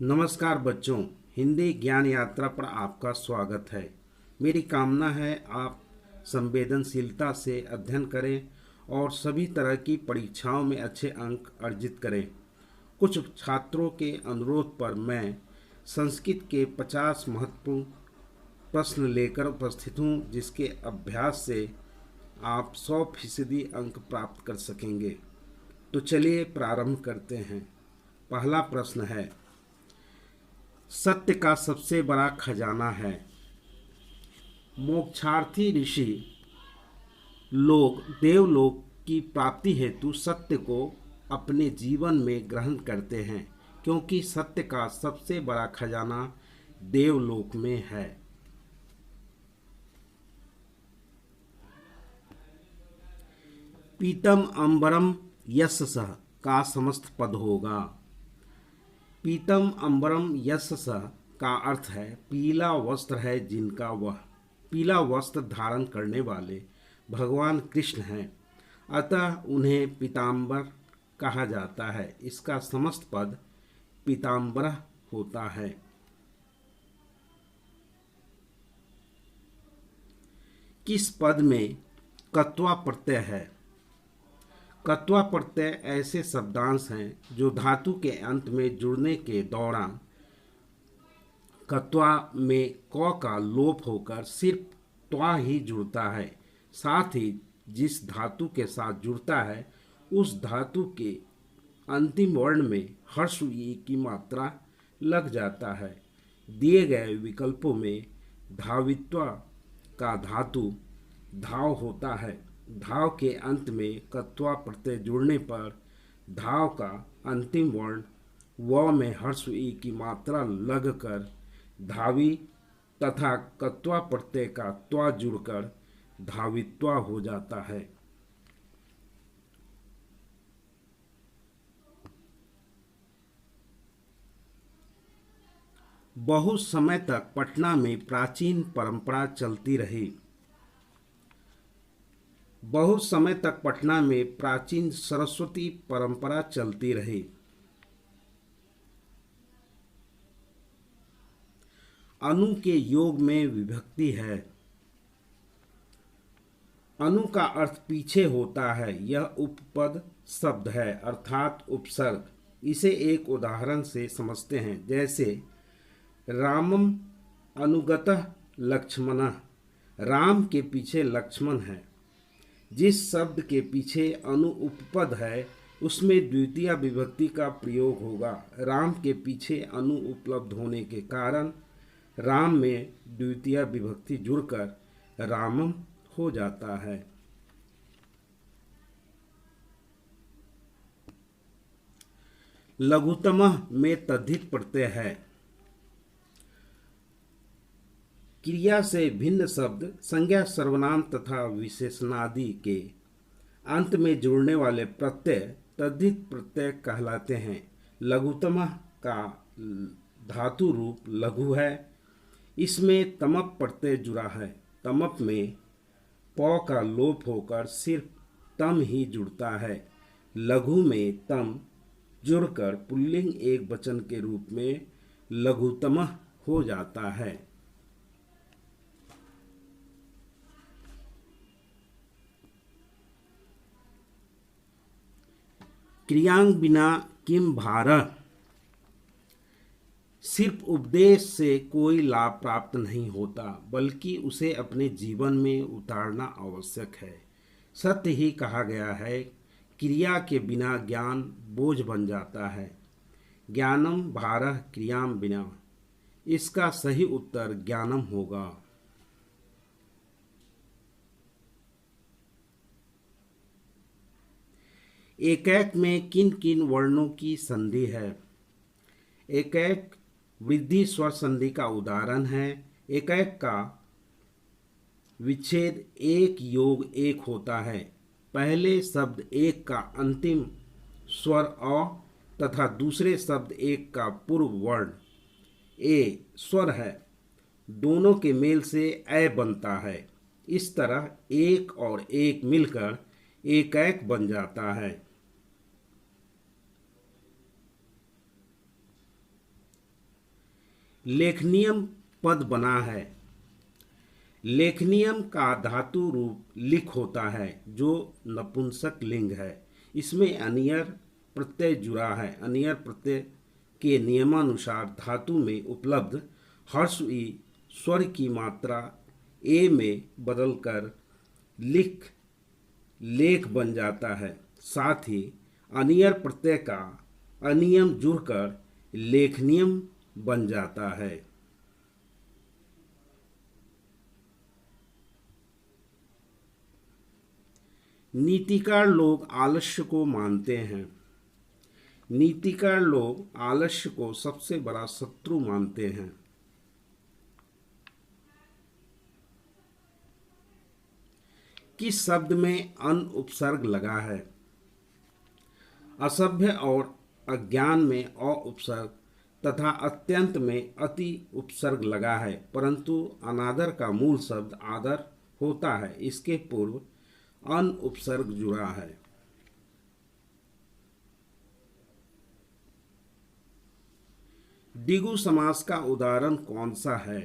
नमस्कार बच्चों, हिंदी ज्ञान यात्रा पर आपका स्वागत है। मेरी कामना है आप संवेदनशीलता से अध्ययन करें और सभी तरह की परीक्षाओं में अच्छे अंक अर्जित करें। कुछ छात्रों के अनुरोध पर मैं संस्कृत के 50 महत्वपूर्ण प्रश्न लेकर उपस्थित हूँ, जिसके अभ्यास से आप 100% अंक प्राप्त कर सकेंगे। तो चलिए प्रारंभ करते हैं। पहला प्रश्न है, सत्य का सबसे बड़ा खजाना है। मोक्षार्थी ऋषि लोग देवलोक की प्राप्ति हेतु सत्य को अपने जीवन में ग्रहण करते हैं, क्योंकि सत्य का सबसे बड़ा खजाना देवलोक में है। पीतम अंबरम यशसः का समस्त पद होगा। पीतम अंबरम यशसः का अर्थ है पीला वस्त्र है जिनका, वह पीला वस्त्र धारण करने वाले भगवान कृष्ण हैं, अतः उन्हें पीताम्बर कहा जाता है। इसका समस्त पद पीताम्बर होता है। किस पद में कत्वा प्रत्यय है? कत्वा प्रत्यय ऐसे शब्दांश हैं जो धातु के अंत में जुड़ने के दौरान कत्वा में क का लोप होकर सिर्फ त्वा ही जुड़ता है। साथ ही जिस धातु के साथ जुड़ता है उस धातु के अंतिम वर्ण में हर्ष ई की मात्रा लग जाता है। दिए गए विकल्पों में धावित्व का धातु धाव होता है। धाव के अंत में कत्वा प्रत्यय जुड़ने पर धाव का अंतिम वर्ण व में हर्ष ई की मात्रा लगकर धावी तथा कत्वा प्रत्यय का त्वा जुड़कर धावित्वा हो जाता है। बहुत समय तक पटना में प्राचीन परंपरा चलती रही। बहुत समय तक पटना में प्राचीन सरस्वती परंपरा चलती रही। अनु के योग में विभक्ति है। अनु का अर्थ पीछे होता है। यह उपपद शब्द है, अर्थात उपसर्ग। इसे एक उदाहरण से समझते हैं, जैसे रामम अनुगतः लक्ष्मणः। राम के पीछे लक्ष्मण है। जिस शब्द के पीछे अनु उपपद है उसमें द्वितीय विभक्ति का प्रयोग होगा। राम के पीछे अनु उपलब्ध होने के कारण राम में द्वितीय विभक्ति जुड़कर रामम हो जाता है। लघुतमः में तद्धित प्रत्यय है। क्रिया से भिन्न शब्द संज्ञा, सर्वनाम तथा विशेषणादि के अंत में जुड़ने वाले प्रत्यय तद्धित प्रत्यय कहलाते हैं। लघुतमः का धातु रूप लघु है। इसमें तमप प्रत्यय जुड़ा है। तमप में प का लोप होकर सिर्फ तम ही जुड़ता है। लघु में तम जुड़कर पुल्लिंग एक वचन के रूप में लघुतमः हो जाता है। क्रियांग बिना किम भारः। सिर्फ उपदेश से कोई लाभ प्राप्त नहीं होता, बल्कि उसे अपने जीवन में उतारना आवश्यक है। सत्य ही कहा गया है, क्रिया के बिना ज्ञान बोझ बन जाता है। ज्ञानम भारः क्रियाम बिना। इसका सही उत्तर ज्ञानम होगा। एकैक में किन किन वर्णों की संधि है? एकैक वृद्धि स्वर संधि का उदाहरण है। एकैक का विच्छेद एक योग एक होता है। पहले शब्द एक का अंतिम स्वर अ तथा दूसरे शब्द एक का पूर्व वर्ण ए स्वर है। दोनों के मेल से ए बनता है। इस तरह एक और एक मिलकर एकैक बन जाता है। लेखनियम पद बना है। लेखनियम का धातु रूप लिख होता है जो नपुंसक लिंग है। इसमें अनियर प्रत्यय जुड़ा है। अनियर प्रत्यय के नियमानुसार धातु में उपलब्ध हर्ष ई स्वर की मात्रा ए में बदलकर लिख लेख बन जाता है। साथ ही अनियर प्रत्यय का अनियम जुड़कर लेखनियम बन जाता है। नीतिकार लोग आलस्य को मानते हैं। नीतिकार लोग आलस्य को सबसे बड़ा शत्रु मानते हैं। किस शब्द में अन उपसर्ग लगा है? असभ्य और अज्ञान में अ उपसर्ग तथा अत्यंत में अति उपसर्ग लगा है, परंतु अनादर का मूल शब्द आदर होता है। इसके पूर्व अन उपसर्ग जुड़ा है। द्विगु समास का उदाहरण कौन सा है?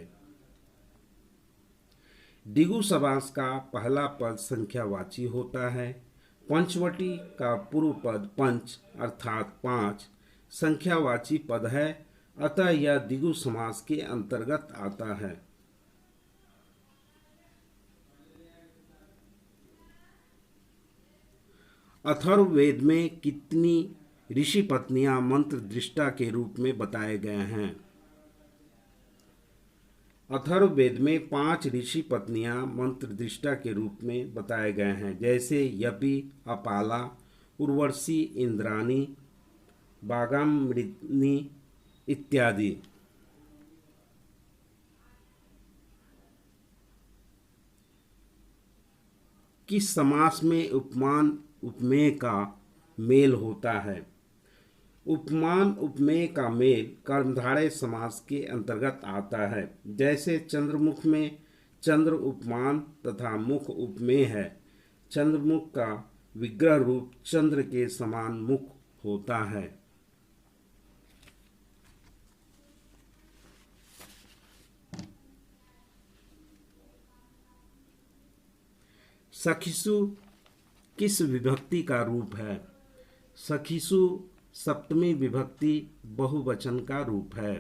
द्विगु समास का पहला पद संख्यावाची होता है। पंचवटी का पूर्व पद पंच अर्थात पांच संख्यावाची पद है, अतः यह द्विगु समास के अंतर्गत आता है। अथर्ववेद में कितनी ऋषि पत्नियां मंत्र दृष्टा के रूप में बताए गए हैं? अथर्ववेद में 5 ऋषि पत्नियां मंत्र दृष्टा के रूप में बताए गए हैं, जैसे यपि, अपाला, उर्वशी, इंद्राणी, बागामृतनी इत्यादि। किस समास में उपमान उपमेय का मेल होता है? उपमान उपमेय का मेल कर्मधारय समास के अंतर्गत आता है। जैसे चंद्रमुख में चंद्र उपमान तथा मुख उपमेय है। चंद्रमुख का विग्रह रूप चंद्र के समान मुख होता है। सखिसु किस विभक्ति का रूप है? सखिसु सप्तमी विभक्ति बहुवचन का रूप है।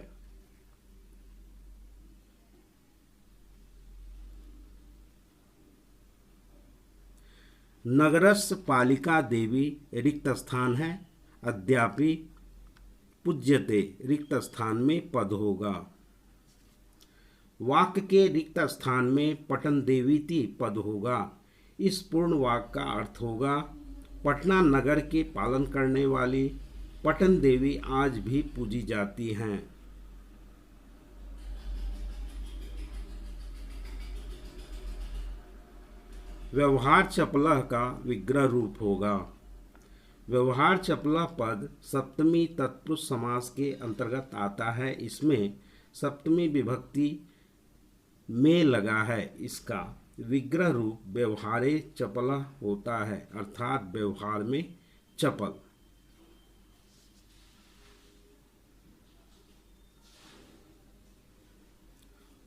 नगरस्य पालिका देवी रिक्त स्थान है। अद्यापि पूज्यते रिक्त स्थान में पद होगा। वाक्य के रिक्त स्थान में पटन देवीति पद होगा। इस पूर्ण वाक्य का अर्थ होगा, पटना नगर के पालन करने वाली पटन देवी आज भी पूजी जाती हैं। व्यवहार चपलह का विग्रह रूप होगा। व्यवहार चपलह पद सप्तमी तत्पुरुष समास के अंतर्गत आता है। इसमें सप्तमी विभक्ति में लगा है। इसका विग्रह रूप व्यवहारे चपलह होता है, अर्थात व्यवहार में चपल।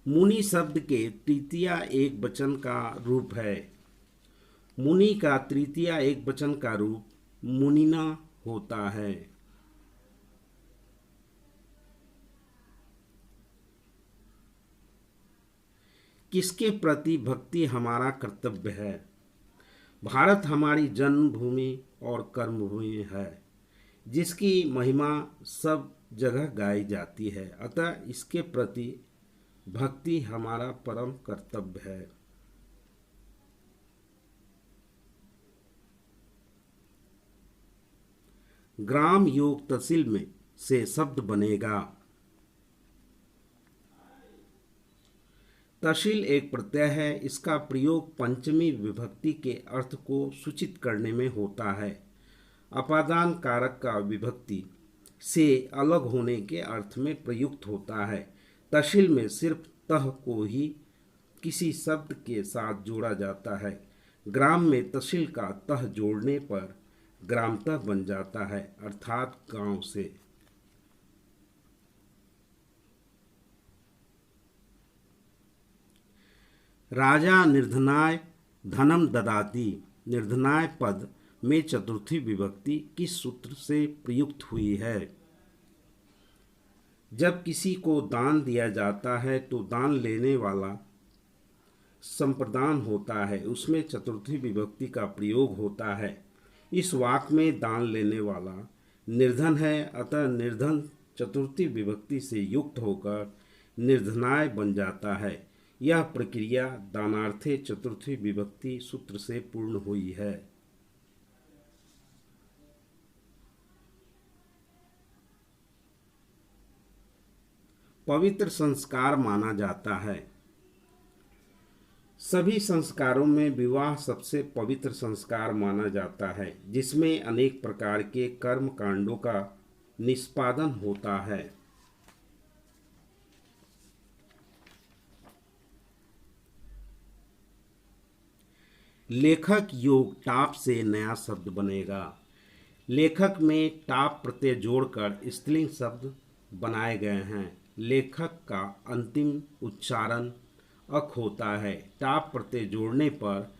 मुनि शब्द के तृतीय एक वचन का रूप है। मुनि का तृतीय एक वचन का रूप मुनिना होता है। किसके प्रति भक्ति हमारा कर्तव्य है? भारत हमारी जन्मभूमि और कर्मभूमि है, जिसकी महिमा सब जगह गाई जाती है, अतः इसके प्रति भक्ति हमारा परम कर्तव्य है। ग्राम योग तहसील में से शब्द बनेगा। तहसील एक प्रत्यय है। इसका प्रयोग पंचमी विभक्ति के अर्थ को सूचित करने में होता है। अपादान कारक का विभक्ति से अलग होने के अर्थ में प्रयुक्त होता है। तहसील में सिर्फ तह को ही किसी शब्द के साथ जोड़ा जाता है। ग्राम में तहसील का तह जोड़ने पर ग्रामतः बन जाता है, अर्थात गांव से। राजा निर्धनाय धनम ददाति, निर्धनाय पद में चतुर्थी विभक्ति किस सूत्र से प्रयुक्त हुई है? जब किसी को दान दिया जाता है तो दान लेने वाला संप्रदान होता है, उसमें चतुर्थी विभक्ति का प्रयोग होता है। इस वाक्य में दान लेने वाला निर्धन है, अतः निर्धन चतुर्थी विभक्ति से युक्त होकर निर्धनाय बन जाता है। यह प्रक्रिया दानार्थे चतुर्थी विभक्ति सूत्र से पूर्ण हुई है। पवित्र संस्कार माना जाता है। सभी संस्कारों में विवाह सबसे पवित्र संस्कार माना जाता है, जिसमें अनेक प्रकार के कर्म कांडों का निष्पादन होता है। लेखक योग टाप से नया शब्द बनेगा। लेखक में टाप प्रत्यय जोड़कर स्त्रीलिंग शब्द बनाए गए हैं। लेखक का अंतिम उच्चारण अक होता है। टाप प्रत्यय जोड़ने पर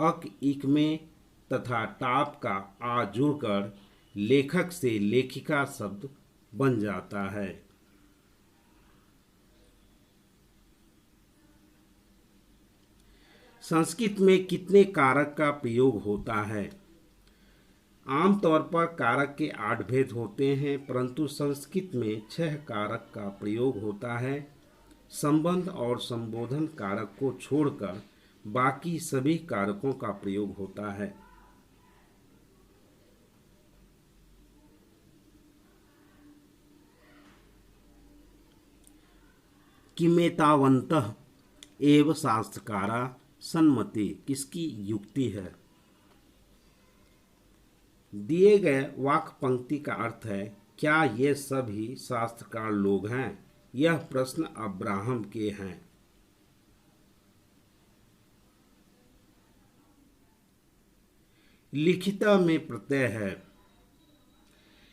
अक इक में तथा टाप का आ जुड़कर लेखक से लेखिका शब्द बन जाता है। संस्कृत में कितने कारक का प्रयोग होता है? आमतौर पर कारक के 8 भेद होते हैं, परंतु संस्कृत में 6 कारक का प्रयोग होता है। संबंध और संबोधन कारक को छोड़कर बाकी सभी कारकों का प्रयोग होता है। किमेतावन्तः एव शास्त्रकारा सन्मति किसकी युक्ति है? दिए गए वाक्य पंक्ति का अर्थ है, क्या ये सभी शास्त्रकार लोग हैं? यह प्रश्न अब्राहम के हैं। लिखिता में प्रत्यय है।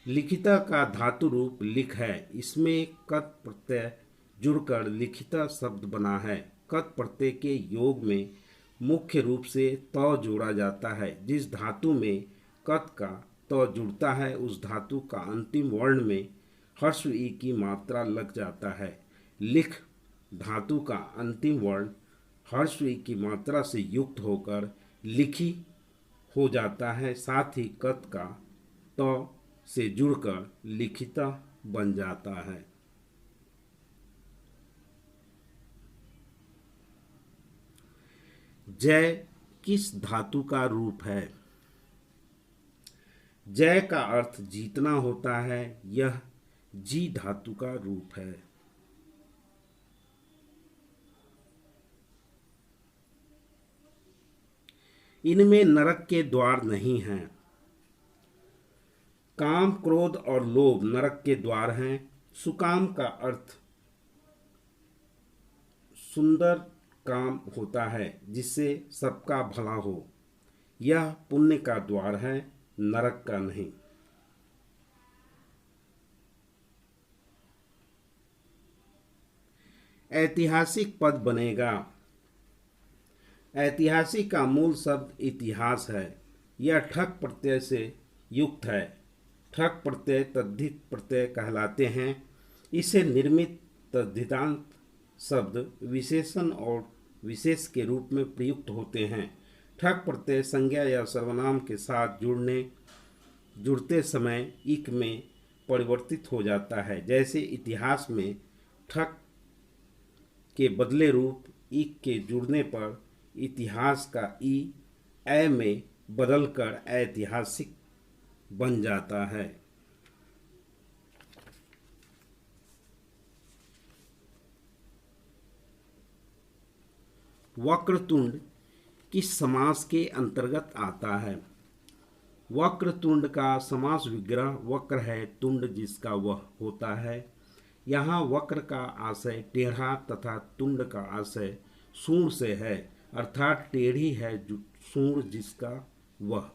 लिखिता का धातु रूप लिख है। इसमें कत प्रत्यय जुड़कर लिखिता शब्द बना है। कत प्रत्यय के योग में मुख्य रूप से त जोड़ा जाता है। जिस धातु में कत का त जुड़ता है उस धातु का अंतिम वर्ण में ह्रस्व ई की मात्रा लग जाता है। लिख धातु का अंतिम वर्ण ह्रस्व ई की मात्रा से युक्त होकर लिखी हो जाता है। साथ ही कत का त से जुड़कर लिखिता बन जाता है। जय किस धातु का रूप है? जय का अर्थ जीतना होता है। यह जी धातु का रूप है। इनमें नरक के द्वार नहीं हैं। काम, क्रोध और लोभ नरक के द्वार हैं। सुकाम का अर्थ सुंदर काम होता है जिससे सबका भला हो। यह पुण्य का द्वार है, नरक का नहीं। ऐतिहासिक पद बनेगा। ऐतिहासिक का मूल शब्द इतिहास है। यह ठक प्रत्यय से युक्त है। ठक प्रत्यय तद्धित प्रत्यय कहलाते हैं। इसे निर्मित तद्धितांत शब्द विशेषण और विशेष के रूप में प्रयुक्त होते हैं। ठक प्रत्यय संज्ञा या सर्वनाम के साथ जुड़ते समय इक में परिवर्तित हो जाता है। जैसे इतिहास में ठक के बदले रूप इक के जुड़ने पर इतिहास का ई ऐ में बदलकर ऐतिहासिक बन जाता है। वक्रतुंड किस समास के अंतर्गत आता है? वक्रतुंड का समास विग्रह वक्र है, तुंड जिसका वह होता है। यहाँ वक्र का आशय टेढ़ा तथा तुंड का आशय सूंड से है, अर्थात टेढ़ी है सूंड जिसका वह।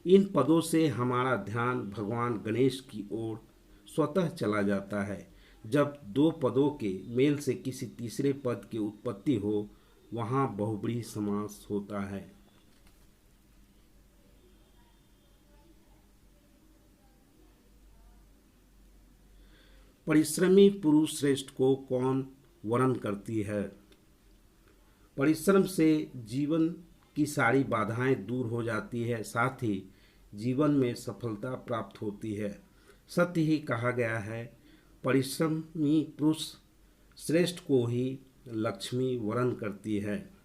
इन पदों से हमारा ध्यान भगवान गणेश की ओर स्वतः चला जाता है। जब दो पदों के मेल से किसी तीसरे पद की उत्पत्ति हो वहाँ बहुब्रीहि समास होता है। परिश्रमी पुरुष श्रेष्ठ को कौन वर्णन करती है? परिश्रम से जीवन की सारी बाधाएं दूर हो जाती है, साथ ही जीवन में सफलता प्राप्त होती है। सत्य ही कहा गया है, परिश्रमी पुरुष श्रेष्ठ को ही लक्ष्मी वरण करती है।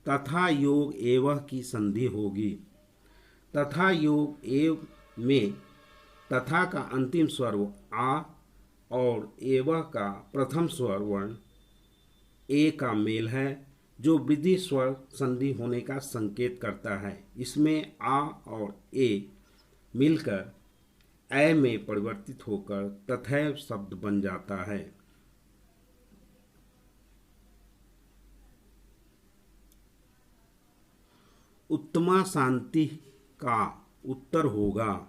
तथा योग एवं की संधि होगी। तथा योग एव में तथा का अंतिम स्वर आ और एवं का प्रथम स्वर वर्ण ए का मेल है, जो वृद्धि स्वर संधि होने का संकेत करता है। इसमें आ और ए मिलकर ए में परिवर्तित होकर तथैव शब्द बन जाता है। उत्तमा शांति का उत्तर होगा।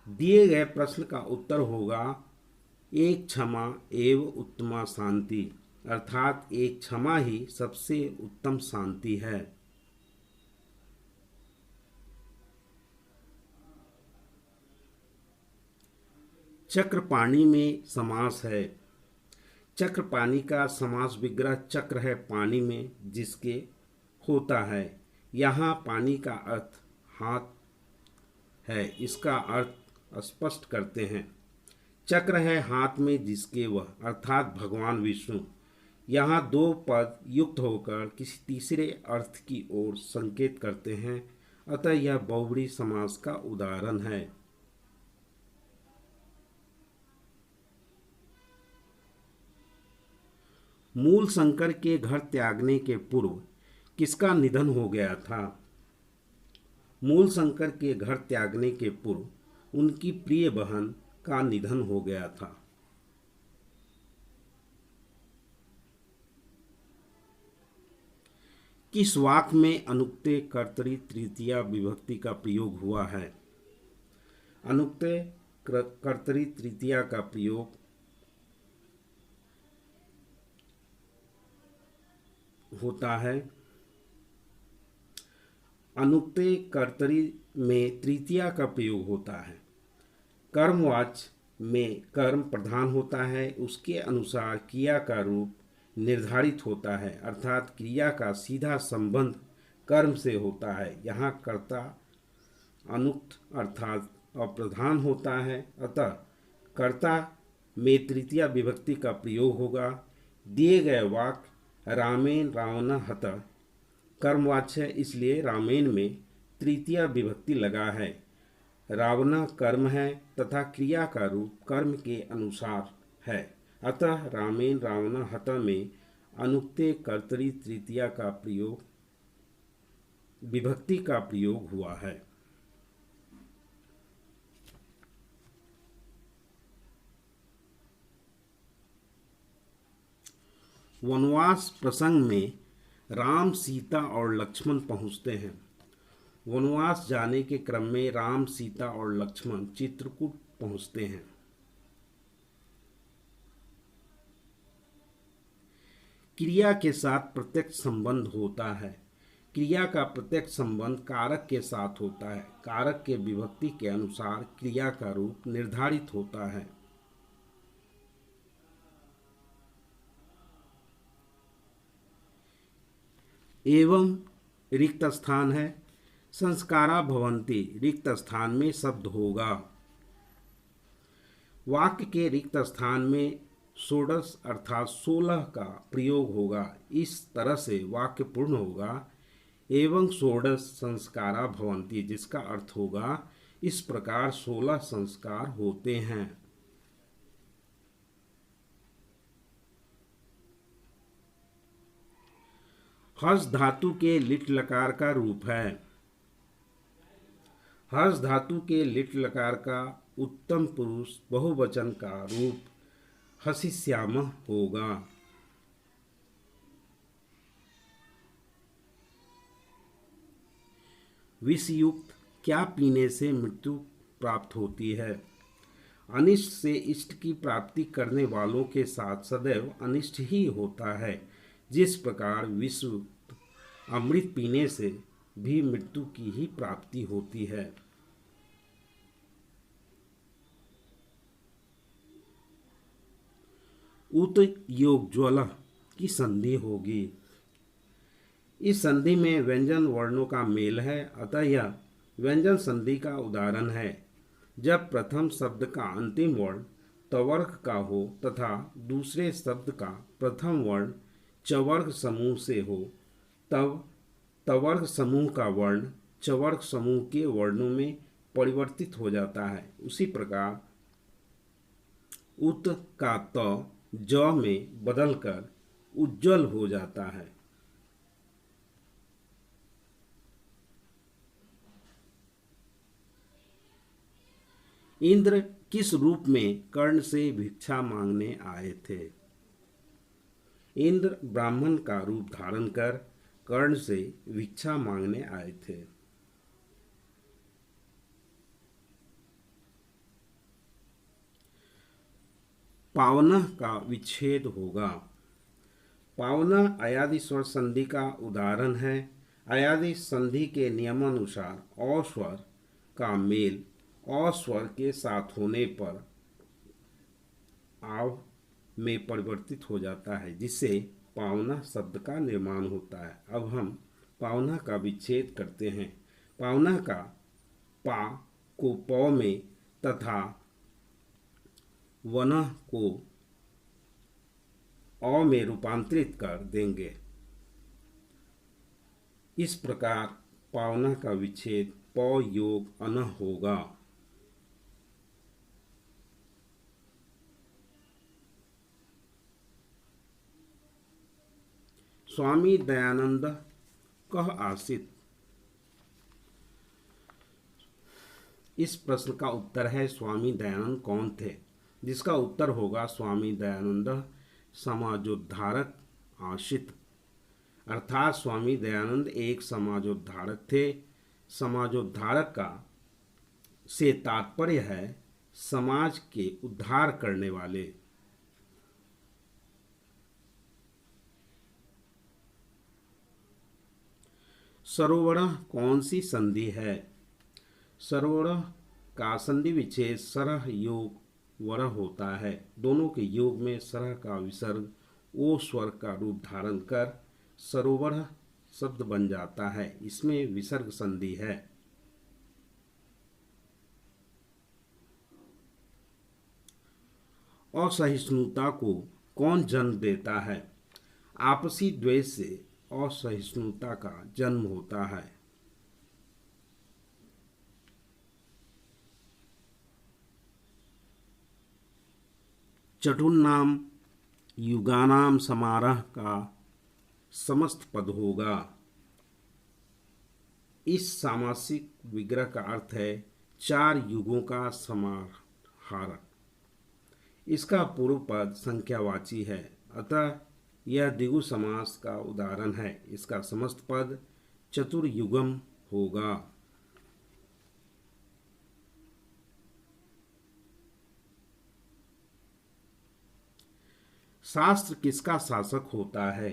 दिए गए प्रश्न का उत्तर होगा एक क्षमा एवं उत्तमा शांति, अर्थात एक क्षमा ही सबसे उत्तम शांति है। चक्रपाणी में समास है। चक्रपाणी का समास विग्रह चक्र है पानी में जिसके होता है। यहाँ पानी का अर्थ हाथ है, इसका अर्थ स्पष्ट करते हैं। चक्र है हाथ में जिसके वह, अर्थात भगवान विष्णु। यहाँ दो पद युक्त होकर किसी तीसरे अर्थ की ओर संकेत करते हैं, अतः यह बहुब्रीहि समास का उदाहरण है। मूल शंकर के घर त्यागने के पूर्व किसका निधन हो गया था? मूल शंकर के घर त्यागने के पूर्व उनकी प्रिय बहन का निधन हो गया था। किस वाक्य में अनुक्ते कर्तरी तृतीया विभक्ति का प्रयोग हुआ है? अनुक्ते कर्तरी तृतीया का प्रयोग होता है। अनुक्ते कर्तरी में तृतीया का प्रयोग होता है। कर्मवाच्य में कर्म प्रधान होता है, उसके अनुसार क्रिया का रूप निर्धारित होता है, अर्थात क्रिया का सीधा संबंध कर्म से होता है। यहाँ कर्ता अनुक्त अर्थात अप्रधान होता है, अतः कर्ता में तृतीया विभक्ति का प्रयोग होगा। दिए गए वाक्य रामेण रावण हत कर्मवाच्य है, इसलिए रामेण में तृतीया विभक्ति लगा है। रावण कर्म है तथा क्रिया का रूप कर्म के अनुसार है, अतः रामेण रावण हत में अनुक्ते कर्तरी तृतीया का प्रयोग विभक्ति का प्रयोग हुआ है। वनवास प्रसंग में राम, सीता और लक्ष्मण पहुंचते हैं। वनवास जाने के क्रम में राम, सीता और लक्ष्मण चित्रकूट पहुंचते हैं। क्रिया के साथ प्रत्यक्ष संबंध होता है। क्रिया का प्रत्यक्ष संबंध कारक के साथ होता है। कारक के विभक्ति के अनुसार क्रिया का रूप निर्धारित होता है। एवं रिक्त स्थान है। संस्कारा भवन्ति, रिक्त स्थान में शब्द होगा। वाक्य के रिक्त स्थान में षोडश अर्थात 16 का प्रयोग होगा। इस तरह से वाक्य पूर्ण होगा एवं षोडश संस्कारा भवन्ति, जिसका अर्थ होगा इस प्रकार 16 संस्कार होते हैं। हर्ष धातु के लिट लकार का रूप है। हर्ष धातु के लिट लकार का उत्तम पुरुष बहुवचन का रूप हसिष्यामः होगा। विषयुक्त क्या पीने से मृत्यु प्राप्त होती है? अनिष्ट से इष्ट की प्राप्ति करने वालों के साथ सदैव अनिष्ट ही होता है। जिस प्रकार विश्व अमृत पीने से भी मृत्यु की ही प्राप्ति होती है। उत योग ज्वल की संधि होगी। इस संधि में व्यंजन वर्णों का मेल है, अतः यह व्यंजन संधि का उदाहरण है। जब प्रथम शब्द का अंतिम वर्ण तवर्ग का हो तथा दूसरे शब्द का प्रथम वर्ण चवर्ग समूह से हो, तब तवर्ग समूह का वर्ण चवर्ग समूह के वर्णों में परिवर्तित हो जाता है। उसी प्रकार उत का त ज में बदलकर उज्ज्वल हो जाता है। इंद्र किस रूप में कर्ण से भिक्षा मांगने आए थे? इंद्र ब्राह्मण का रूप धारण कर कर्ण से भिक्षा मांगने आए थे। पावना का विच्छेद होगा। पावना अयादि स्वर संधि का उदाहरण है। अयादि संधि के नियमानुसार अ स्वर का मेल अ स्वर के साथ होने पर आव में परिवर्तित हो जाता है, जिससे पावना शब्द का निर्माण होता है। अब हम पावना का विच्छेद करते हैं। पावना का पा को प में तथा वनः को अ में रूपांतरित कर देंगे। इस प्रकार पावना का विच्छेद प योग अनः होगा। स्वामी दयानंद कह आसित। इस प्रश्न का उत्तर है स्वामी दयानंद कौन थे, जिसका उत्तर होगा स्वामी दयानंद समाजोद्धारक आशित। अर्थात स्वामी दयानंद एक समाजोद्धारक थे। समाजोद्धारक का से तात्पर्य है समाज के उद्धार करने वाले। सरोवरः कौन सी संधि है? सरोवरः का संधि विच्छेद सरह योग वरह होता है। दोनों के योग में सरह का विसर्ग ओ स्वर का रूप धारण कर सरोवरः शब्द बन जाता है। इसमें विसर्ग संधि है। असहिष्णुता को कौन जन्म देता है? आपसी द्वेष से असहिष्णुता का जन्म होता है। चटुर्नाम युगानाम समारोह का समस्त पद होगा। इस सामासिक विग्रह का अर्थ है 4 युगों का समाहार। इसका पूर्व पद संख्यावाची है, अतः यह द्विगु समास का उदाहरण है। इसका समस्त पद चतुर्युगम होगा। शास्त्र किसका शासक होता है?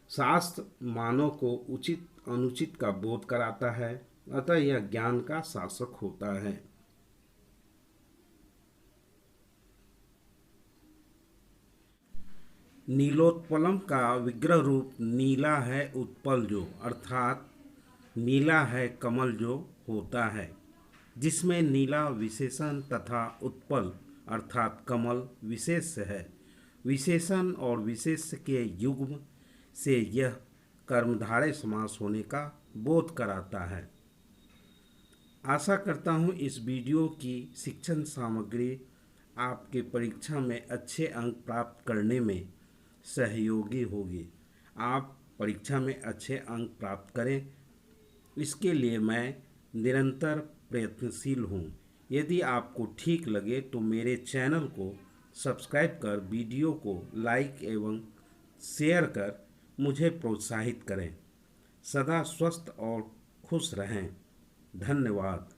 शास्त्र मानव को उचित अनुचित का बोध कराता है, अतः यह ज्ञान का शासक होता है। नीलोत्पलम का विग्रह रूप नीला है उत्पल जो, अर्थात नीला है कमल जो होता है, जिसमें नीला विशेषण तथा उत्पल अर्थात कमल विशेष है। विशेषण और विशेष के युग्म से यह कर्मधारय समास होने का बोध कराता है। आशा करता हूँ इस वीडियो की शिक्षण सामग्री आपके परीक्षा में अच्छे अंक प्राप्त करने में सहयोगी होगी। आप परीक्षा में अच्छे अंक प्राप्त करें, इसके लिए मैं निरंतर प्रयत्नशील हूँ। यदि आपको ठीक लगे तो मेरे चैनल को सब्सक्राइब कर वीडियो को लाइक एवं शेयर कर मुझे प्रोत्साहित करें। सदा स्वस्थ और खुश रहें। धन्यवाद।